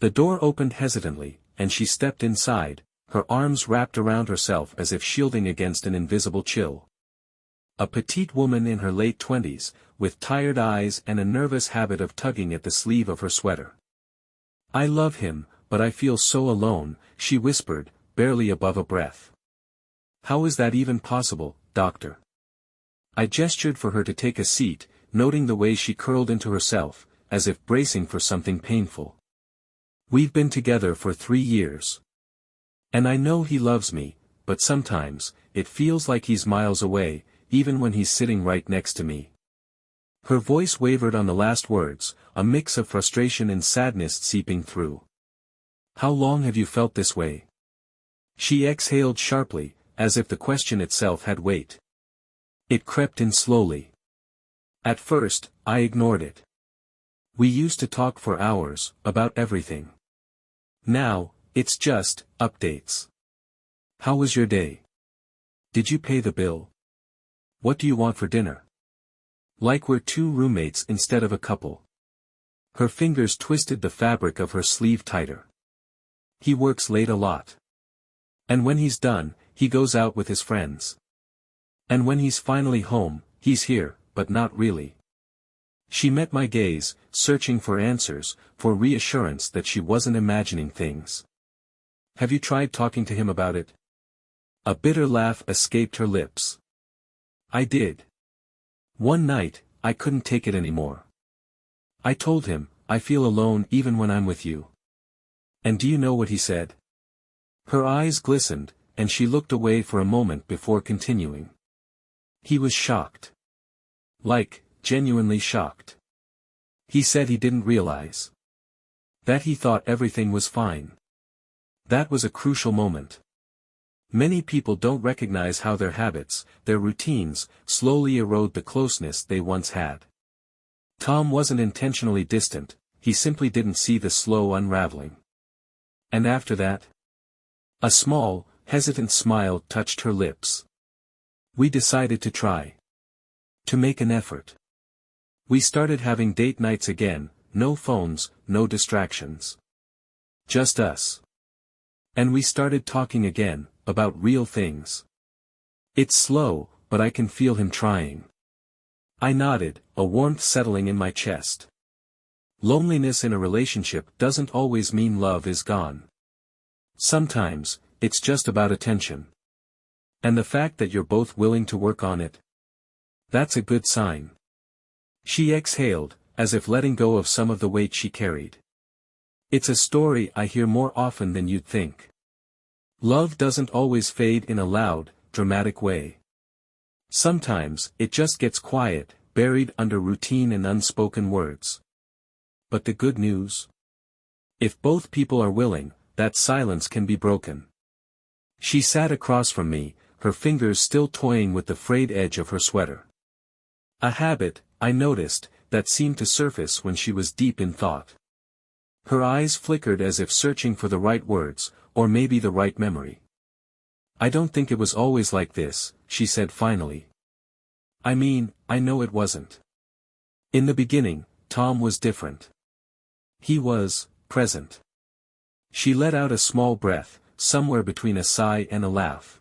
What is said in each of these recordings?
The door opened hesitantly, and she stepped inside, her arms wrapped around herself as if shielding against an invisible chill. A petite woman in her late 20s, with tired eyes and a nervous habit of tugging at the sleeve of her sweater. "I love him, but I feel so alone," she whispered, barely above a breath. "How is that even possible, doctor?" I gestured for her to take a seat, noting the way she curled into herself, as if bracing for something painful. "We've been together for 3 years. And I know he loves me, but sometimes, it feels like he's miles away, even when he's sitting right next to me." Her voice wavered on the last words, a mix of frustration and sadness seeping through. "How long have you felt this way?" She exhaled sharply, as if the question itself had weight. It crept in slowly. At first, I ignored it. We used to talk for hours, about everything. Now, it's just, updates. "How was your day? Did you pay the bill? What do you want for dinner?" Like we're 2 roommates instead of a couple. Her fingers twisted the fabric of her sleeve tighter. "He works late a lot. And when he's done, he goes out with his friends. And when he's finally home, he's here, but not really." She met my gaze, searching for answers, for reassurance that she wasn't imagining things. "Have you tried talking to him about it?" A bitter laugh escaped her lips. "I did. One night, I couldn't take it anymore. I told him, I feel alone even when I'm with you. And do you know what he said?" Her eyes glistened, and she looked away for a moment before continuing. "He was shocked. Like, genuinely shocked. He said he didn't realize. That he thought everything was fine. That was a crucial moment. Many people don't recognize how their habits, their routines, slowly erode the closeness they once had. Tom wasn't intentionally distant, he simply didn't see the slow unraveling. And after that? A small, hesitant smile touched her lips. "We decided to try. To make an effort. We started having date nights again, no phones, no distractions. Just us. And we started talking again, about real things. It's slow, but I can feel him trying." I nodded, a warmth settling in my chest. Loneliness in a relationship doesn't always mean love is gone. Sometimes, it's just about attention. And the fact that you're both willing to work on it? That's a good sign. She exhaled, as if letting go of some of the weight she carried. "It's a story I hear more often than you'd think. Love doesn't always fade in a loud, dramatic way. Sometimes, it just gets quiet, buried under routine and unspoken words. But the good news? If both people are willing, that silence can be broken." She sat across from me, her fingers still toying with the frayed edge of her sweater. A habit, I noticed, that seemed to surface when she was deep in thought. Her eyes flickered as if searching for the right words, or maybe the right memory. "I don't think it was always like this," she said finally. "I mean, I know it wasn't. In the beginning, Tom was different. He was, present." She let out a small breath, somewhere between a sigh and a laugh.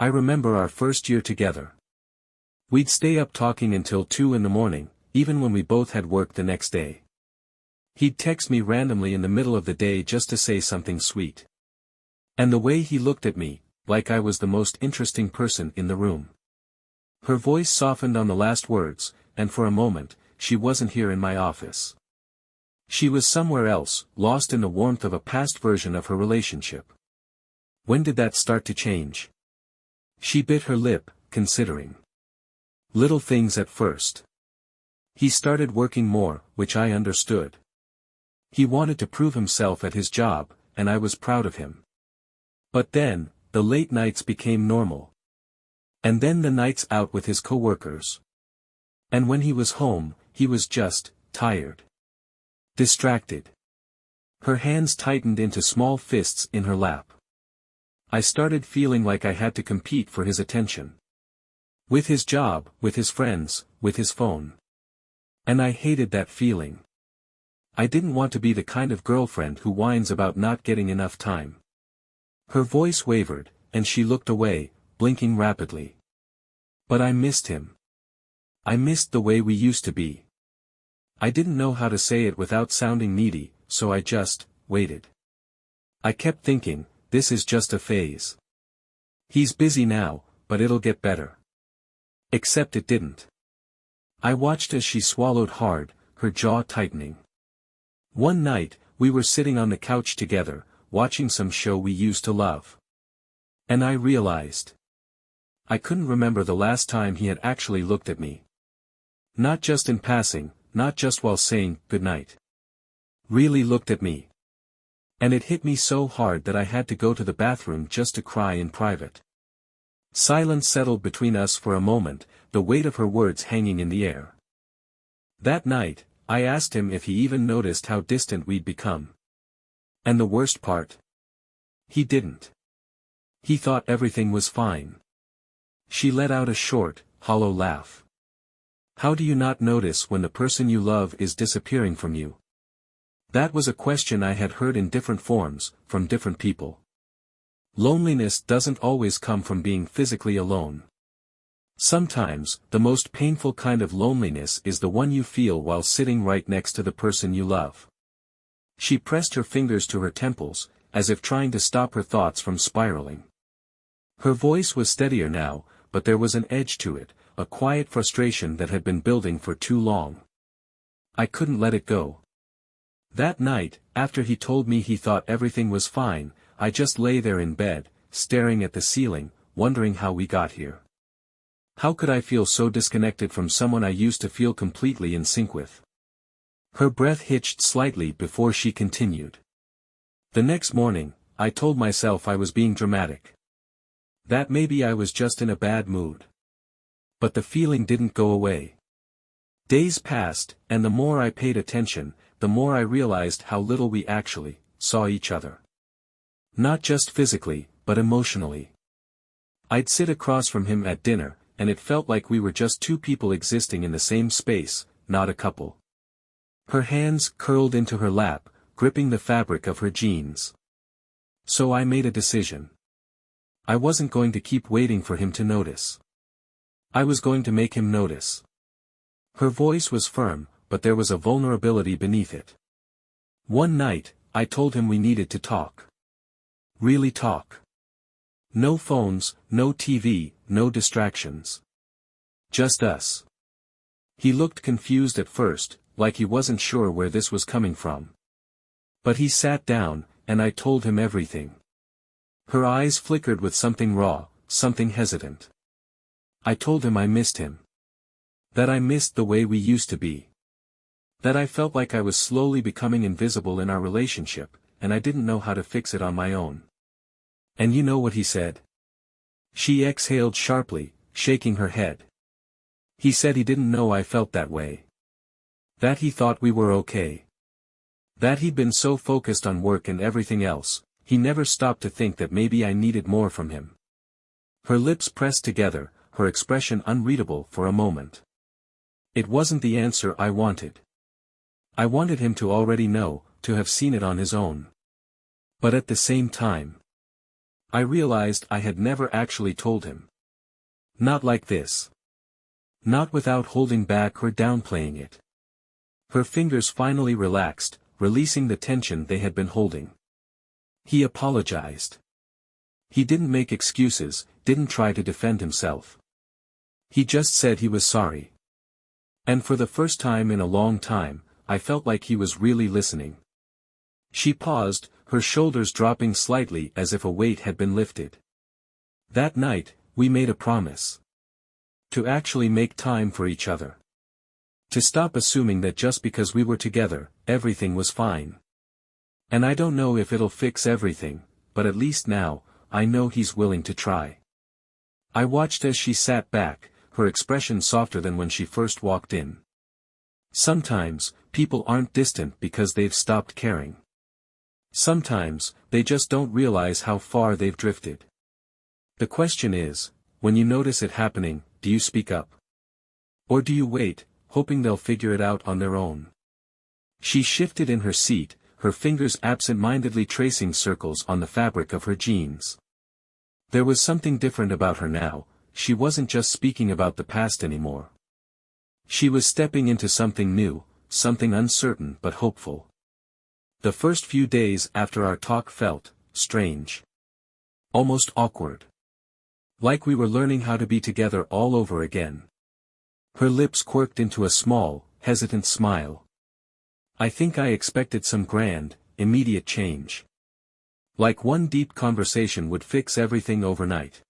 "I remember our first year together. We'd stay up talking until 2 in the morning, even when we both had work the next day. He'd text me randomly in the middle of the day just to say something sweet. And the way he looked at me, like I was the most interesting person in the room." Her voice softened on the last words, and for a moment, she wasn't here in my office. She was somewhere else, lost in the warmth of a past version of her relationship. "When did that start to change?" She bit her lip, considering. "Little things at first. He started working more, which I understood. He wanted to prove himself at his job, and I was proud of him. But then, the late nights became normal. And then the nights out with his coworkers. And when he was home, he was just, tired. Distracted." Her hands tightened into small fists in her lap. I started feeling like I had to compete for his attention. With his job, with his friends, with his phone. And I hated that feeling. I didn't want to be the kind of girlfriend who whines about not getting enough time. Her voice wavered, and she looked away, blinking rapidly. But I missed him. I missed the way we used to be. I didn't know how to say it without sounding needy, so I just waited. I kept thinking, this is just a phase. He's busy now, but it'll get better. Except it didn't. I watched as she swallowed hard, her jaw tightening. One night, we were sitting on the couch together, watching some show we used to love. And I realized. I couldn't remember the last time he had actually looked at me. Not just in passing, not just while saying goodnight. Really looked at me. And it hit me so hard that I had to go to the bathroom just to cry in private. Silence settled between us for a moment, the weight of her words hanging in the air. That night, I asked him if he even noticed how distant we'd become. And the worst part? He didn't. He thought everything was fine. She let out a short, hollow laugh. How do you not notice when the person you love is disappearing from you? That was a question I had heard in different forms, from different people. Loneliness doesn't always come from being physically alone. Sometimes, the most painful kind of loneliness is the one you feel while sitting right next to the person you love. She pressed her fingers to her temples, as if trying to stop her thoughts from spiraling. Her voice was steadier now, but there was an edge to it, a quiet frustration that had been building for too long. I couldn't let it go. That night, after he told me he thought everything was fine, I just lay there in bed, staring at the ceiling, wondering how we got here. How could I feel so disconnected from someone I used to feel completely in sync with? Her breath hitched slightly before she continued. The next morning, I told myself I was being dramatic. That maybe I was just in a bad mood. But the feeling didn't go away. Days passed, and the more I paid attention, the more I realized how little we actually saw each other. Not just physically, but emotionally. I'd sit across from him at dinner, and it felt like we were just two people existing in the same space, not a couple. Her hands curled into her lap, gripping the fabric of her jeans. So I made a decision. I wasn't going to keep waiting for him to notice. I was going to make him notice. Her voice was firm, but there was a vulnerability beneath it. One night, I told him we needed to talk. Really talk. No phones, no TV, no distractions. Just us. He looked confused at first, like he wasn't sure where this was coming from. But he sat down, and I told him everything. Her eyes flickered with something raw, something hesitant. I told him I missed him. That I missed the way we used to be. That I felt like I was slowly becoming invisible in our relationship, and I didn't know how to fix it on my own. And you know what he said? She exhaled sharply, shaking her head. He said he didn't know I felt that way. That he thought we were okay. That he'd been so focused on work and everything else, he never stopped to think that maybe I needed more from him. Her lips pressed together, her expression unreadable for a moment. It wasn't the answer I wanted. I wanted him to already know, to have seen it on his own. But at the same time, I realized I had never actually told him. Not like this. Not without holding back or downplaying it. Her fingers finally relaxed, releasing the tension they had been holding. He apologized. He didn't make excuses, didn't try to defend himself. He just said he was sorry. And for the first time in a long time, I felt like he was really listening. She paused, her shoulders dropping slightly as if a weight had been lifted. That night, we made a promise. To actually make time for each other. To stop assuming that just because we were together, everything was fine. And I don't know if it'll fix everything, but at least now, I know he's willing to try. I watched as she sat back, her expression softer than when she first walked in. Sometimes, people aren't distant because they've stopped caring. Sometimes, they just don't realize how far they've drifted. The question is, when you notice it happening, do you speak up? Or do you wait, hoping they'll figure it out on their own? She shifted in her seat, her fingers absent-mindedly tracing circles on the fabric of her jeans. There was something different about her now. She wasn't just speaking about the past anymore. She was stepping into something new, something uncertain but hopeful. The first few days after our talk felt strange. Almost awkward. Like we were learning how to be together all over again. Her lips quirked into a small, hesitant smile. I think I expected some grand, immediate change. Like one deep conversation would fix everything overnight.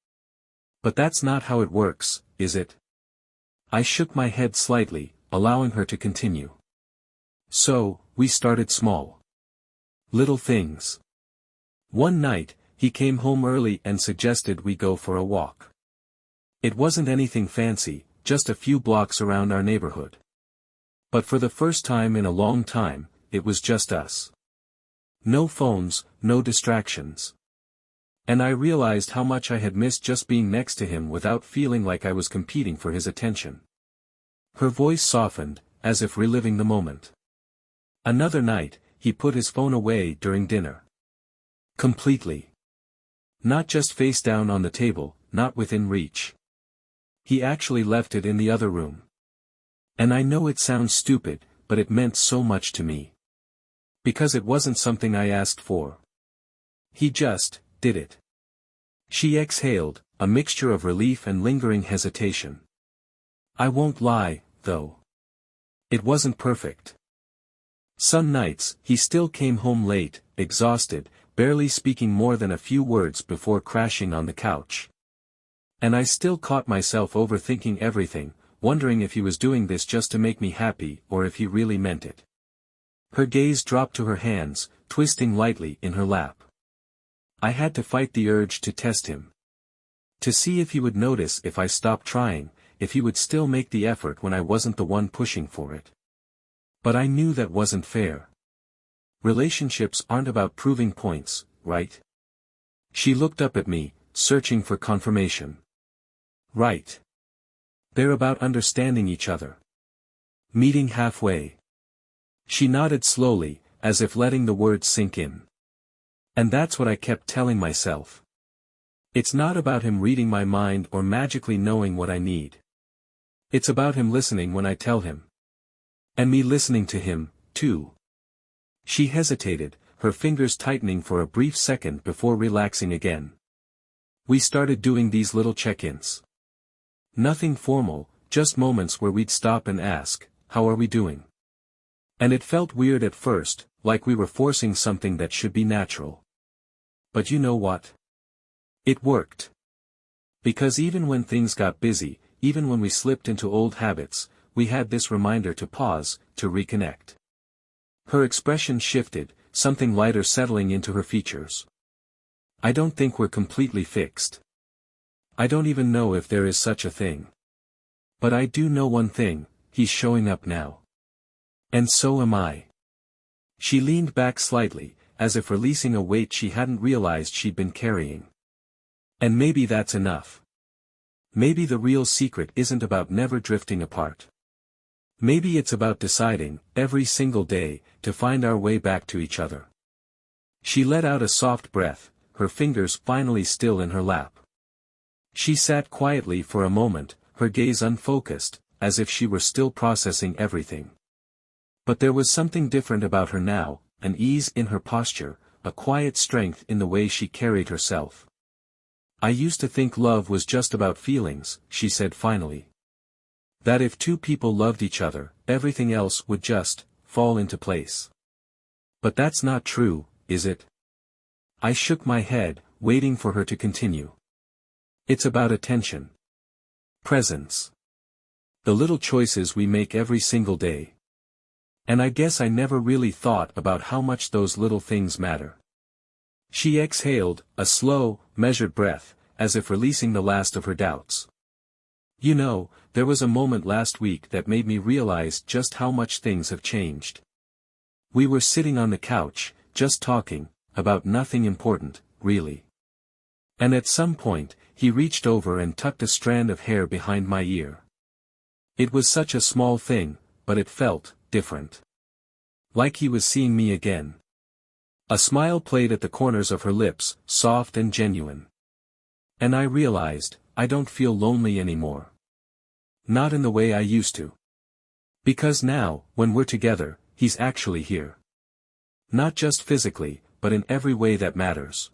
But that's not how it works, is it? I shook my head slightly, allowing her to continue. So, we started small. Little things. One night, he came home early and suggested we go for a walk. It wasn't anything fancy, just a few blocks around our neighborhood. But for the first time in a long time, it was just us. No phones, no distractions. And I realized how much I had missed just being next to him without feeling like I was competing for his attention. Her voice softened, as if reliving the moment. Another night, he put his phone away during dinner. Completely. Not just face down on the table, not within reach. He actually left it in the other room. And I know it sounds stupid, but it meant so much to me. Because it wasn't something I asked for. He just did it. She exhaled, a mixture of relief and lingering hesitation. I won't lie, though. It wasn't perfect. Some nights, he still came home late, exhausted, barely speaking more than a few words before crashing on the couch. And I still caught myself overthinking everything, wondering if he was doing this just to make me happy or if he really meant it. Her gaze dropped to her hands, twisting lightly in her lap. I had to fight the urge to test him. To see if he would notice if I stopped trying, if he would still make the effort when I wasn't the one pushing for it. But I knew that wasn't fair. Relationships aren't about proving points, right? She looked up at me, searching for confirmation. Right. They're about understanding each other. Meeting halfway. She nodded slowly, as if letting the words sink in. And that's what I kept telling myself. It's not about him reading my mind or magically knowing what I need. It's about him listening when I tell him. And me listening to him, too. She hesitated, her fingers tightening for a brief second before relaxing again. We started doing these little check-ins. Nothing formal, just moments where we'd stop and ask, how are we doing? And it felt weird at first, like we were forcing something that should be natural. But you know what? It worked. Because even when things got busy, even when we slipped into old habits, we had this reminder to pause, to reconnect. Her expression shifted, something lighter settling into her features. I don't think we're completely fixed. I don't even know if there is such a thing. But I do know one thing, he's showing up now. And so am I. She leaned back slightly, as if releasing a weight she hadn't realized she'd been carrying. And maybe that's enough. Maybe the real secret isn't about never drifting apart. Maybe it's about deciding, every single day, to find our way back to each other. She let out a soft breath, her fingers finally still in her lap. She sat quietly for a moment, her gaze unfocused, as if she were still processing everything. But there was something different about her now, an ease in her posture, a quiet strength in the way she carried herself. I used to think love was just about feelings, she said finally. That if two people loved each other, everything else would just fall into place. But that's not true, is it? I shook my head, waiting for her to continue. It's about attention. Presence. The little choices we make every single day. And I guess I never really thought about how much those little things matter. She exhaled, a slow, measured breath, as if releasing the last of her doubts. You know, there was a moment last week that made me realize just how much things have changed. We were sitting on the couch, just talking, about nothing important, really. And at some point, he reached over and tucked a strand of hair behind my ear. It was such a small thing, but it felt different. Like he was seeing me again. A smile played at the corners of her lips, soft and genuine. And I realized, I don't feel lonely anymore. Not in the way I used to. Because now, when we're together, he's actually here. Not just physically, but in every way that matters.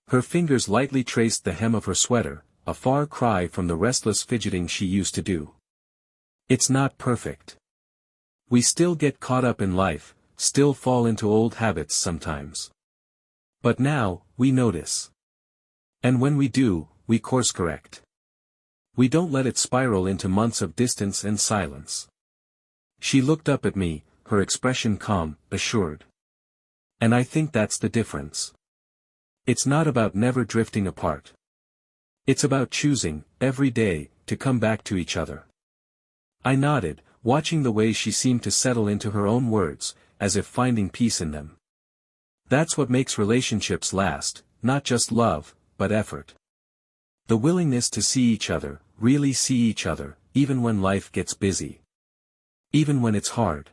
Her fingers lightly traced the hem of her sweater, a far cry from the restless fidgeting she used to do. It's not perfect. We still get caught up in life, still fall into old habits sometimes. But now, we notice. And when we do, we course correct. We don't let it spiral into months of distance and silence. She looked up at me, her expression calm, assured. And I think that's the difference. It's not about never drifting apart. It's about choosing, every day, to come back to each other. I nodded, watching the way she seemed to settle into her own words, as if finding peace in them. That's what makes relationships last, not just love, but effort. The willingness to see each other, really see each other, even when life gets busy. Even when it's hard.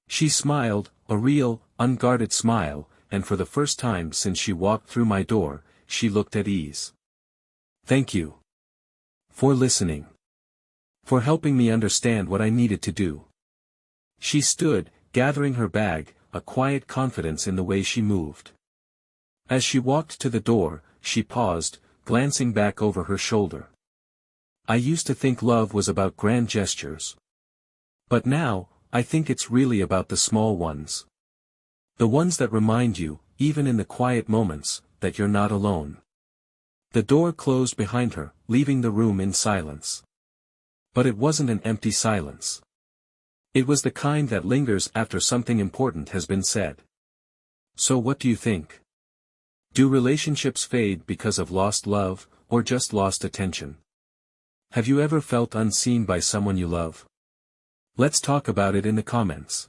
She smiled, a real, unguarded smile, and for the first time since she walked through my door, she looked at ease. Thank you. For listening. For helping me understand what I needed to do. She stood, gathering her bag, a quiet confidence in the way she moved. As she walked to the door, she paused, glancing back over her shoulder. I used to think love was about grand gestures. But now, I think it's really about the small ones. The ones that remind you, even in the quiet moments, that you're not alone. The door closed behind her, leaving the room in silence. But it wasn't an empty silence. It was the kind that lingers after something important has been said. So what do you think? Do relationships fade because of lost love, or just lost attention? Have you ever felt unseen by someone you love? Let's talk about it in the comments.